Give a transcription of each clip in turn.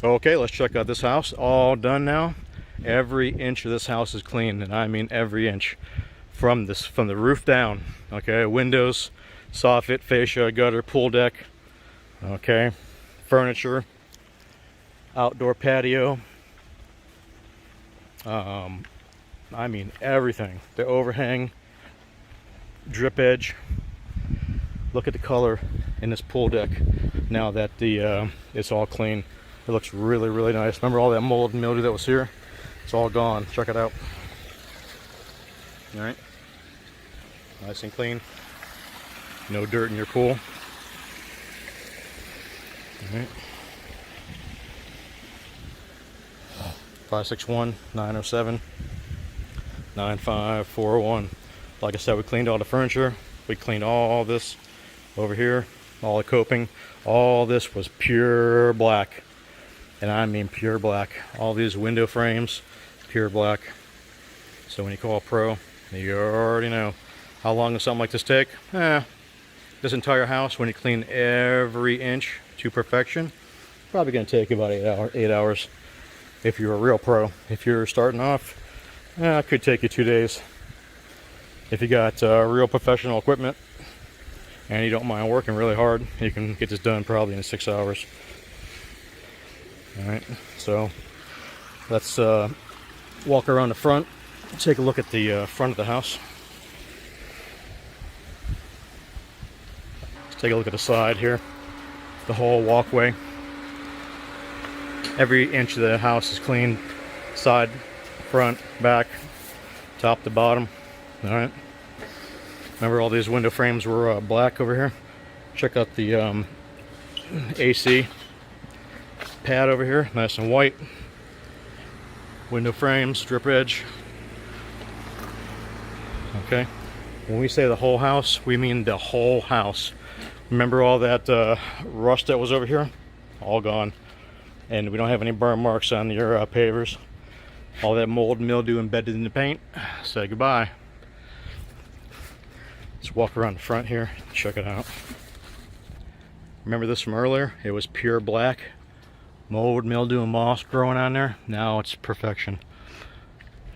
Okay, let's check out this house. All done now. Every inch of this house is clean, and I mean every inch. From the roof down. Okay, windows, soffit, fascia, gutter, pool deck. Okay, furniture, outdoor patio. I mean everything. The overhang, drip edge. Look at the color in this pool deck now that it's all clean. It looks really, really nice. Remember all that mold and mildew that was here? It's all gone. Check it out. All right, nice and clean. No dirt in your pool. All right. 561-907-9541. Like I said, we cleaned all the furniture. We cleaned all this over here, all the coping. All this was pure black, and I mean pure black. All these window frames, pure black. So when you call a pro, you already know how long does something like this take. This entire house, when you clean every inch to perfection, probably going to take about 8 hours. If you're a real pro. If you're starting off, it could take you 2 days. If you got real professional equipment and you don't mind working really hard, you can get this done probably in 6 hours. All right, so let's walk around the front, take a look at the front of the house. Let's take a look at the side here, the whole walkway. Every inch of the house is clean, side, front, back, top to bottom. All right. Remember all these window frames were black over here. Check out the AC pad over here, nice and white. Window frames, drip edge. Okay. When we say the whole house, we mean the whole house. Remember all that rust that was over here? All gone. And we don't have any burn marks on your pavers. All that mold and mildew embedded in the paint. Say goodbye. Let's walk around the front here. Check it out. Remember this from earlier? It was pure black. Mold, mildew, and moss growing on there. Now it's perfection.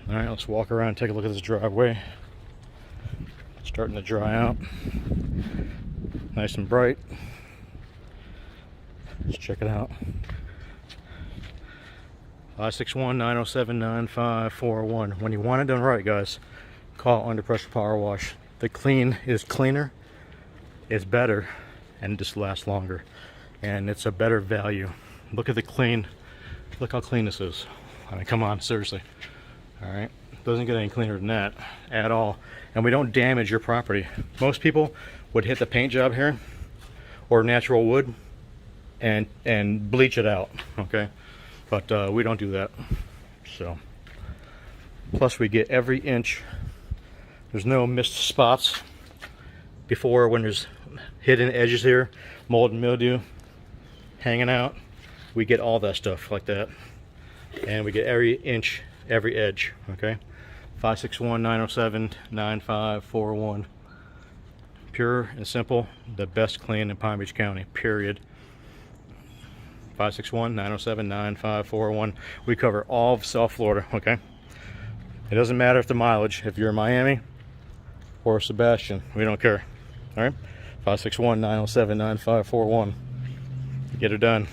All right, let's walk around and take a look at this driveway. It's starting to dry out. Nice and bright. Let's check it out. 561-907-9541. When you want it done right, guys, call Under Pressure Power Wash. The clean is cleaner, it's better, and just lasts longer. And it's a better value. Look at the clean. Look how clean this is. I mean, come on, seriously. All right, doesn't get any cleaner than that at all. And we don't damage your property. Most people would hit the paint job here or natural wood and bleach it out. Okay. But we don't do that. So, plus we get every inch. There's no missed spots. Before, when there's hidden edges here, mold and mildew hanging out, we get all that stuff like that. And we get every inch, every edge. Okay. 561-907-9541. Pure and simple, the best clean in Palm Beach County, period. 561-907-9541. We cover all of South Florida, okay? It doesn't matter if the mileage, if you're in Miami or Sebastian, we don't care. All right? 561-907-9541. Get it done.